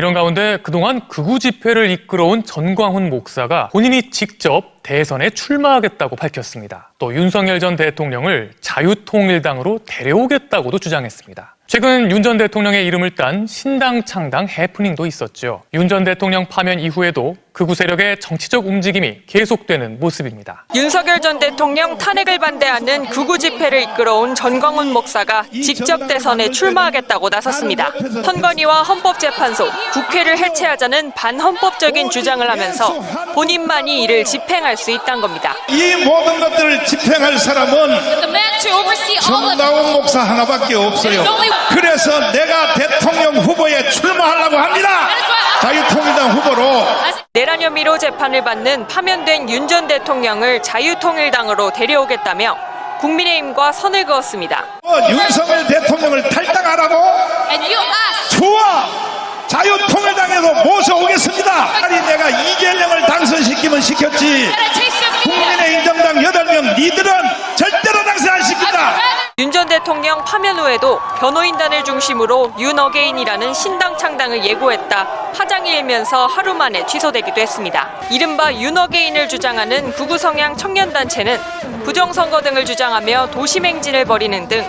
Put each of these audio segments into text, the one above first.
이런 가운데 그동안 극우 집회를 이끌어온 전광훈 목사가 본인이 직접 대선에 출마하겠다고 밝혔습니다. 또 윤석열 전 대통령을 자유통일당으로 데려오겠다고도 주장했습니다. 최근 윤 전 대통령의 이름을 딴 신당 창당 해프닝도 있었죠. 윤 전 대통령 파면 이후에도 극우 세력의 정치적 움직임이 계속되는 모습입니다. 윤석열 전 대통령 탄핵을 반대하는 극우 집회를 이끌어온 전광훈 목사가 직접 대선에 출마하겠다고 나섰습니다. 선관위와 헌법재판소, 국회를 해체하자는 반헌법적인 주장을 하면서 본인만이 이를 집행할 수 있다는 겁니다. 이 모든 것들을 집행할 사람은 전광훈 목사 하나밖에 없어요. 그래서 내가 대통령 후보에 출마하려고 합니다. 자유통일당 후보로. 내란 혐의로 재판을 받는 파면된 윤 전 대통령을 자유통일당으로 데려오겠다며 국민의힘과 선을 그었습니다. 윤석열 대통령을 탈당하라고? 좋아! 자유통일당에서 모셔오겠습니다. 아니 내가 이재명을 당선시키면 시켰지. 국민의힘 정당 8명 니들은 절대로 당선 안 시킨다. 윤 전 대통령 파면 후에도 변호인단을 중심으로 윤어게인이라는 신당 창당을 예고했다 파장이 일면서 하루 만에 취소되기도 했습니다. 이른바 윤어게인을 주장하는 극우 성향 청년단체는 부정선거 등을 주장하며 도시맹진을 벌이는 등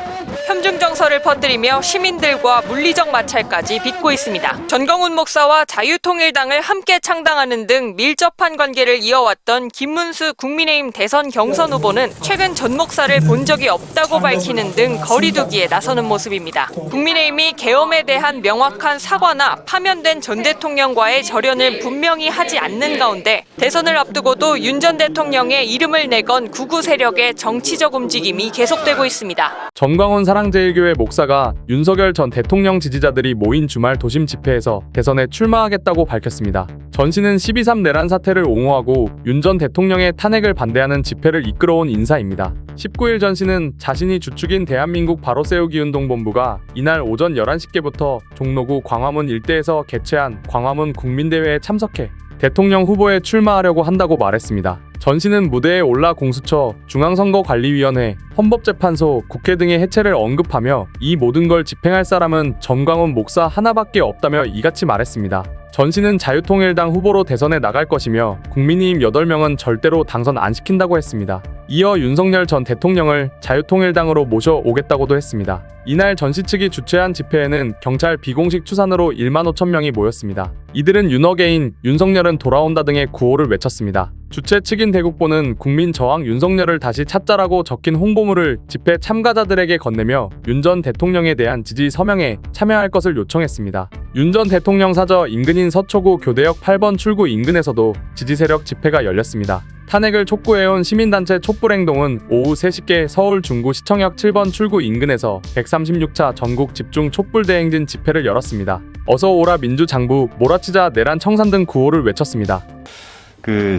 협중 정서를 퍼뜨리며 시민들과 물리적 마찰까지 빚고 있습니다. 전광훈 목사와 자유통일당을 함께 창당하는 등 밀접한 관계를 이어왔던 김문수 국민의힘 대선 경선 후보는 최근 전 목사를 본 적이 없다고 밝히는 등 거리두기에 나서는 모습입니다. 국민의힘이 계엄에 대한 명확한 사과나 파면된 전 대통령과의 절연을 분명히 하지 않는 가운데 대선을 앞두고도 윤 전 대통령의 이름을 내건 극우 세력의 정치적 움직임이 계속되고 있습니다. 전광훈 사랑제일교회 목사가 윤석열 전 대통령 지지자들이 모인 주말 도심 집회에서 대선에 출마하겠다고 밝혔습니다. 전 씨는 12.3 내란 사태를 옹호하고 윤 전 대통령의 탄핵을 반대하는 집회를 이끌어온 인사입니다. 19일 전 씨는 자신이 주축인 대한민국 바로세우기 운동본부가 이날 오전 11시께부터 종로구 광화문 일대에서 개최한 광화문 국민대회에 참석해 대통령 후보에 출마하려고 한다고 말했습니다. 전 씨는 무대에 올라 공수처, 중앙선거관리위원회, 헌법재판소, 국회 등의 해체를 언급하며 이 모든 걸 집행할 사람은 전광훈 목사 하나밖에 없다며 이같이 말했습니다. 전 씨는 자유통일당 후보로 대선에 나갈 것이며 국민의힘 8명은 절대로 당선 안 시킨다고 했습니다. 이어 윤석열 전 대통령을 자유통일당으로 모셔오겠다고도 했습니다. 이날 전 씨 측이 주최한 집회에는 경찰 비공식 추산으로 1만 5천 명이 모였습니다. 이들은 윤어게인, 윤석열은 돌아온다 등의 구호를 외쳤습니다. 주최 측인 대국보는 국민 저항 윤석열을 다시 찾자라고 적힌 홍보물을 집회 참가자들에게 건네며 윤 전 대통령에 대한 지지 서명에 참여할 것을 요청했습니다. 윤 전 대통령 사저 인근인 서초구 교대역 8번 출구 인근에서도 지지 세력 집회가 열렸습니다. 탄핵을 촉구해온 시민단체 촛불행동은 오후 3시께 서울 중구 시청역 7번 출구 인근에서 136차 전국 집중 촛불대행진 집회를 열었습니다. 어서 오라 민주장부, 몰아치자 내란 청산 등 구호를 외쳤습니다.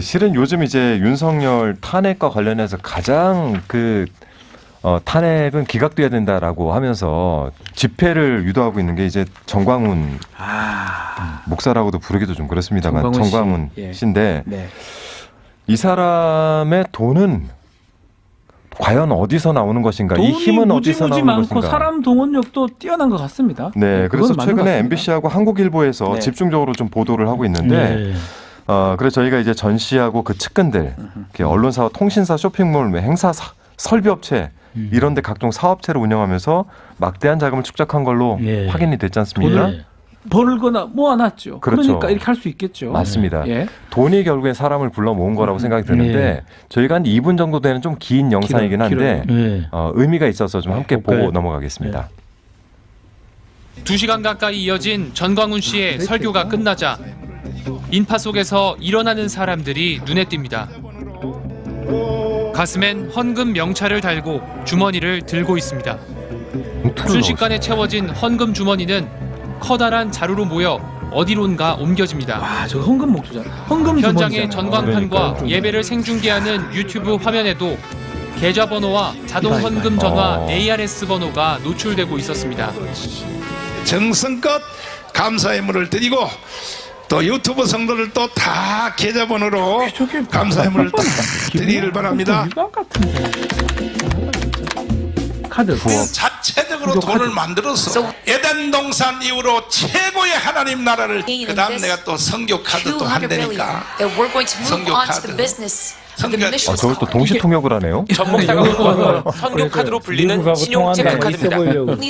실은 요즘 이제 윤석열 탄핵과 관련해서 가장 탄핵은 기각돼야 된다라고 하면서 집회를 유도하고 있는 게 이제 전광훈 목사라고도 부르기도 좀 그렇습니다만 전광훈 씨인데 네. 이 사람의 돈은 과연 어디서 나오는 것인가? 이 힘은 어디서 나오는 것인가? 사람 동원력도 뛰어난 것 같습니다. 네, 그래서 최근에 MBC하고 한국일보에서 네. 집중적으로 좀 보도를 하고 있는데 네. 그래서 저희가 이제 전 씨하고 그 측근들, 언론사와 통신사, 쇼핑몰, 행사, 설비업체 이런 데 각종 사업체를 운영하면서 막대한 자금을 축적한 걸로 확인이 됐지 않습니까? 벌거나 모아놨죠. 그렇죠. 그러니까 이렇게 할 수 있겠죠. 맞습니다. 돈이 결국엔 사람을 불러 모은 거라고 생각이 드는데 저희가 한 2분 정도 되는 좀 긴 영상이긴 한데 의미가 있어서 좀 함께 보고 넘어가겠습니다. 2시간 가까이 이어진 전광훈 씨의 설교가 끝나자 인파 속에서 일어나는 사람들이 눈에 띕니다. 가슴엔 헌금 명찰을 달고 주머니를 들고 있습니다. 순식간에 채워진 헌금 주머니는 커다란 자루로 모여 어디론가 옮겨집니다. 와, 저 헌금 목주잖아. 헌금 현장의 전광판과 예배를 생중계하는 유튜브 화면에도 계좌번호와 자동 헌금 전화 ARS 번호가 노출되고 있었습니다. 정성껏 감사의 물을 드리고 또 유튜브 성도를 또 다 계좌번호로 감사의 물을 다 드리기를 바랍니다. 카드. 자체적으로 돈을 만들어서 에덴 동산 이후로 최고의 하나님 나라를 그다음 내가 또 선교 카드도 한다니까. 선교 카드. 저걸 또 동시 통역을 하네요. 전 목사가 선교 카드로 불리는 신용 체크 카드입니다.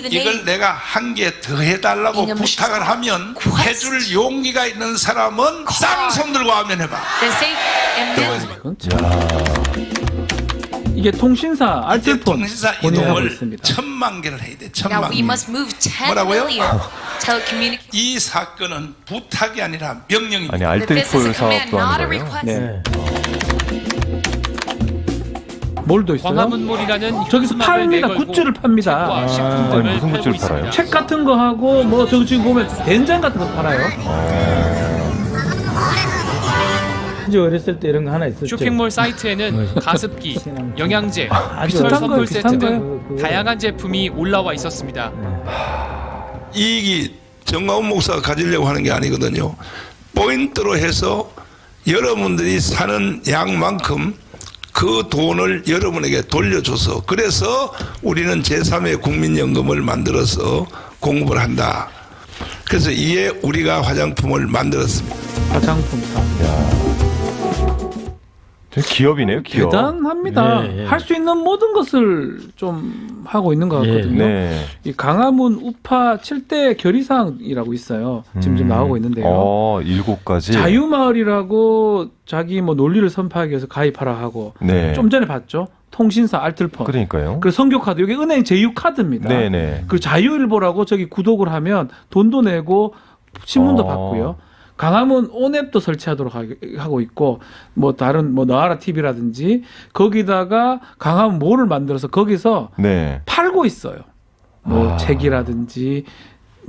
이걸 내가 한 개 더 해달라고 부탁을 하면 해줄 용기가 있는 사람은 쌍손 들고 하면 해봐. 이건 참. 이게 통신사 이제 알뜰폰 통신사 본인이 하고 이동을 있습니다. 1000만 개를 해야 돼. 1000만 Now we 개. must move 10 뭐라고요? million telecommunications. 이 사건은 부탁이 아니라 명령입니다. 아니 This is 알뜰폰 a command, 사업도 not a 하는 거예요. request. 뭘 더 있어요? 광화문몰이라는 저기서 팝니다. 굿즈를 팝니다. 책과 식품 아니, 등을 무슨 팔고 굿즈를 팔아요? 있습니다. 책 같은 거 하고 뭐 저기 지금 보면 된장 같은 거 팔아요. 이제 어렸을 때 이런 거 하나 있었죠. 쇼핑몰 사이트에는 가습기, 영양제, 아주 비슷한 비슷한 선물 거예요, 세트 비슷한 등 거예요. 다양한 제품이 올라와 있었습니다. 이익이 정광훈 목사가 가지려고 하는 게 아니거든요. 포인트로 해서 여러분들이 사는 양만큼 그 돈을 여러분에게 돌려줘서 그래서 우리는 제3의 국민연금을 만들어서 공급을 한다. 그래서 이에 우리가 화장품을 만들었습니다. 화장품 사. 되게 기업이네요, 기업. 대단합니다. 예, 예. 할 수 있는 모든 것을 좀 하고 있는 것 같거든요. 네. 이 강화문 우파 7대 결의사항이라고 있어요. 지금 좀 나오고 있는데요. 7가지. 자유마을이라고 자기 뭐 논리를 선포하기 위해서 가입하라 하고 네. 좀 전에 봤죠. 통신사 알뜰폰. 그러니까요. 그 선교카드. 이게 은행 제휴카드입니다. 네네. 그 자유일보라고 저기 구독을 하면 돈도 내고 신문도 받고요. 강화문 온앱도 설치하도록 하고 있고 뭐 다른 뭐 너아라 TV라든지 거기다가 강화문 몰을 만들어서 거기서 네. 팔고 있어요. 뭐 책이라든지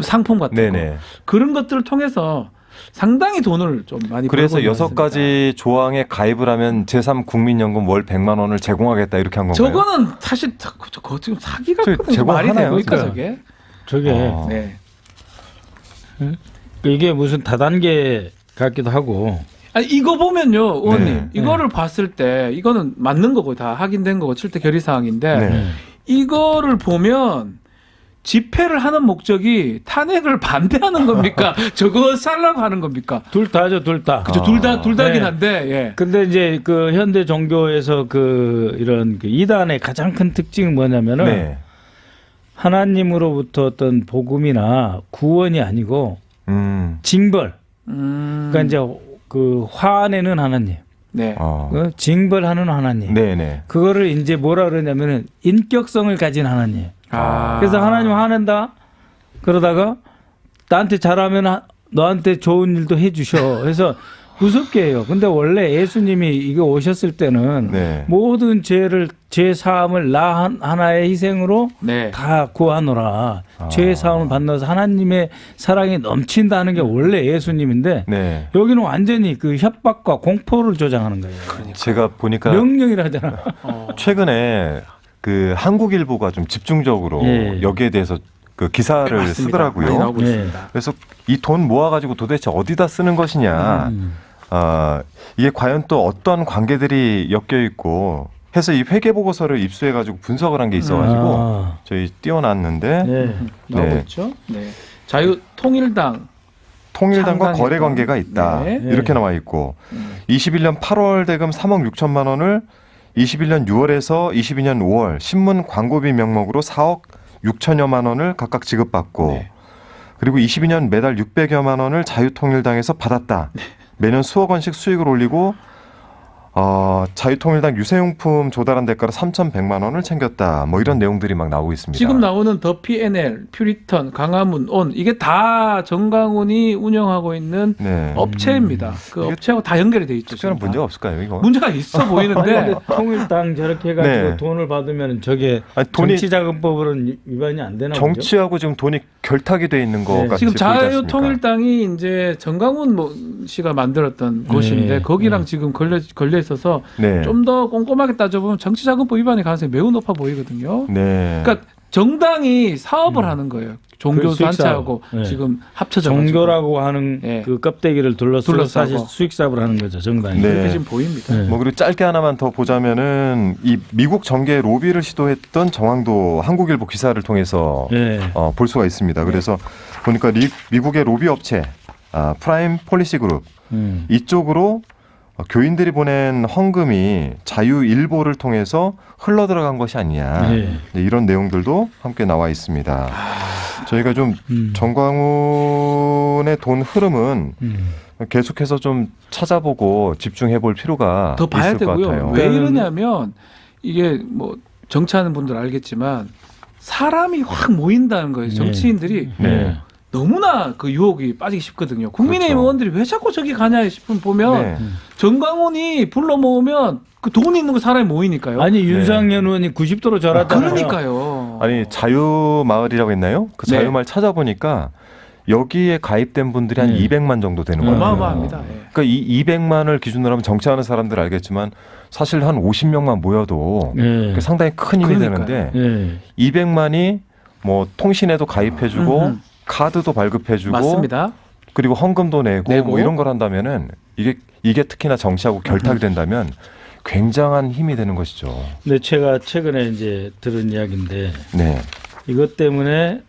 상품 같은 네네. 거 그런 것들을 통해서 상당히 돈을 좀 많이 그래서 벌고 있는 것 같습니다. 6가지 조항에 가입을 하면 제3 국민연금 월 100만 원을 제공하겠다 이렇게 한 건가요? 저거는 사실 그거 지금 사기 저 같거든요. 말이 제공하나요? 됩니까 그러니까. 저게? 저게 네. 이게 무슨 다단계 같기도 하고. 아니 이거 보면요, 의원님. 네. 이거를 봤을 때 이거는 맞는 거고 다 확인된 거고 7대 결의사항인데 네. 이거를 보면 집회를 하는 목적이 탄핵을 반대하는 겁니까? 저거 살라고 하는 겁니까? 둘 다죠, 둘 다. 그죠, 둘 다긴 네. 한데, 예. 근데 이제 그 현대 종교에서 그 이런 그 이단의 가장 큰 특징은 뭐냐면은 네. 하나님으로부터 어떤 복음이나 구원이 아니고 징벌. 그러니까 이제 그 화내는 하나님, 네. 그 징벌하는 하나님. 네네. 그거를 이제 뭐라 그러냐면은 인격성을 가진 하나님. 그래서 하나님 화낸다. 그러다가 나한테 잘하면 너한테 좋은 일도 해주셔. 그래서 무섭게 해요. 근데 원래 예수님이 이거 오셨을 때는 네. 모든 죄 사함을 나 하나의 희생으로 네. 다 구하노라. 죄 사함을 받는 하나님의 사랑이 넘친다는 게 원래 예수님인데 네. 여기는 완전히 그 협박과 공포를 조장하는 거예요. 제가 보니까 명령이라잖아. 최근에 그 한국일보가 좀 집중적으로 예. 여기에 대해서 그 기사를 맞습니다. 많이 쓰더라고요. 나오고 네. 있습니다. 그래서 이 돈 모아가지고 도대체 어디다 쓰는 것이냐. 이게 과연 또 어떤 관계들이 엮여 있고 해서 이 회계 보고서를 입수해가지고 분석을 한 게 있어가지고 저희 띄워놨는데 네. 나오고 네. 있죠. 네. 자유통일당 통일당과 상당히 거래 관계가 있다. 네. 이렇게 나와 있고 21년 8월 대금 3억 6천만 원을 21년 6월에서 22년 5월 신문 광고비 명목으로 4억 6천여만 원을 각각 지급받고 네. 그리고 22년 매달 600여만 원을 자유통일당에서 받았다. 매년 수억 원씩 수익을 올리고 자유통일당 유세용품 조달한 대가로 3,100만 원을 챙겼다. 뭐 이런 내용들이 막 나오고 있습니다. 지금 나오는 더 PNL, 퓨리턴, 강화문, 온 이게 다 정광훈이 운영하고 있는 네. 업체입니다. 그 이게 업체하고 다 연결이 돼 있죠. 특별한 지금 다. 문제가 없을까요, 이거? 문제가 있어 보이는데 근데 통일당 저렇게 해가지고 네. 돈을 받으면 저게 아니, 돈이 정치자금법으로는 위반이 안 되나 보죠? 정치하고 지금 돈이 결탁이 돼 있는 것 네. 같이 지금 보이지 않습니까? 자유통일당이 이제 정광훈 씨가 만들었던 곳인데 거기랑 지금 걸려 있어서 네. 좀 더 꼼꼼하게 따져보면 정치자금법 위반의 가능성이 매우 높아 보이거든요. 네. 그러니까 정당이 사업을 하는 거예요. 종교 그 수익사업. 단체하고 네. 지금 합쳐져 종교라고 하는 네. 그 껍데기를 둘러싸고 사실 수익 사업을 하는 거죠, 정당이. 네. 그렇게 지금 보입니다. 네. 뭐 그리고 짧게 하나만 더 보자면은 이 미국 정계 로비를 시도했던 정황도 한국일보 기사를 통해서 네. 볼 수가 있습니다. 그래서 보니까 미국의 로비 업체 프라임 폴리시 그룹 이쪽으로 교인들이 보낸 헌금이 자유일보를 통해서 흘러들어간 것이 아니냐 네. 이런 내용들도 함께 나와 있습니다. 저희가 좀 정광훈의 돈 흐름은 계속해서 좀 찾아보고 집중해 볼 필요가 더 봐야 있을 것 되고요. 같아요. 왜 이러냐면 이게 뭐 정치하는 분들 알겠지만 사람이 확 모인다는 거예요. 정치인들이 네. 너무나 그 유혹이 빠지기 쉽거든요. 국민의힘 그렇죠. 의원들이 왜 자꾸 저기 가냐 싶으면 보면 네. 정광훈이 불러 모으면 그 돈 있는 거 사람이 모이니까요. 아니 윤상현 의원이 90도로 절하잖아요. 그러니까요. 아니 자유마을이라고 했나요? 그 네. 자유마을 찾아보니까 여기에 가입된 분들이 한 200만 정도 되는 거예요. 어마어마합니다. 예. 그러니까 이 200만을 기준으로 하면 정치하는 사람들 알겠지만 사실 한 50명만 모여도 네. 상당히 큰 힘이 그러니까요. 되는데 네. 200만이 뭐 통신에도 가입해주고 카드도 발급해주고 맞습니다. 그리고 헌금도 내고 뭐 이런 걸 한다면은 이게 특히나 정치하고 결탁이 된다면 굉장한 힘이 되는 것이죠. 근데 제가 최근에 이제 들은 이야기인데 네, 이것 때문에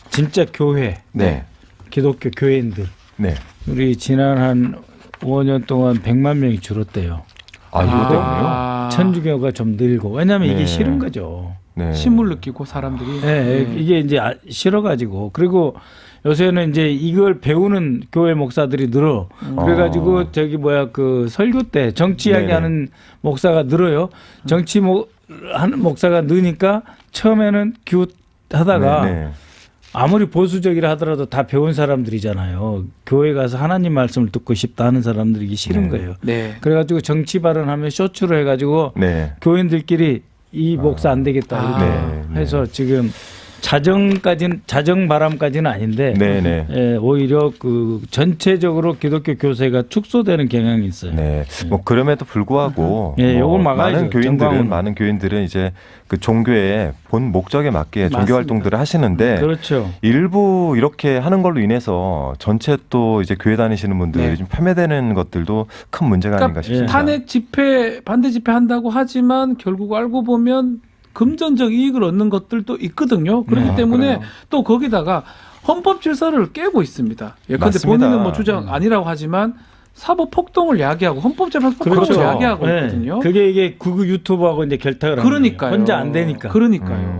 진짜 교회, 네, 기독교 교인들 네. 우리 지난 한 5년 동안 100만 명이 줄었대요. 아 이거 때문에요? 천주교가 좀 늘고 왜냐하면 이게 네. 싫은 거죠. 네. 신물 느끼고 사람들이. 네, 이게 이제 싫어가지고 그리고 요새는 이제 이걸 배우는 교회 목사들이 늘어. 그래가지고 저기 뭐야 그 설교 때 정치 이야기하는 목사가 늘어요. 정치 하는 목사가 느니까 처음에는 기웃하다가 네. 아무리 보수적이라 하더라도 다 배운 사람들이잖아요. 교회 가서 하나님 말씀을 듣고 싶다 하는 사람들이 이게 싫은 거예요. 네. 그래가지고 정치 발언하면 쇼츠로 해가지고 네. 교인들끼리 이 목사 안 되겠다 이렇게 해서 지금 자정 바람까지는 아닌데 오히려 그 전체적으로 기독교 교세가 축소되는 경향이 있어요. 네, 뭐 그럼에도 불구하고 요걸 막아야죠. 많은 교인들은 이제 그 종교의 본 목적에 맞게 종교 활동들을 하시는데 그렇죠. 일부 이렇게 하는 걸로 인해서 전체 또 이제 교회 다니시는 분들이 좀 패매되는 것들도 큰 문제가 아닌가 싶습니다. 탄핵 집회 반대 집회 한다고 하지만 결국 알고 보면 금전적 이익을 얻는 것들도 있거든요. 그렇기 때문에 그래요. 또 거기다가 헌법 질서를 깨고 있습니다. 예컨대 맞습니다. 본인은 뭐 주장 아니라고 하지만 사법 폭동을 야기하고 헌법재판소 폭동을 야기하고 있거든요. 그게 이게 구구 유튜브하고 이제 결탁을 그러니까요. 하는 거예요. 혼자 안 되니까. 그러니까요.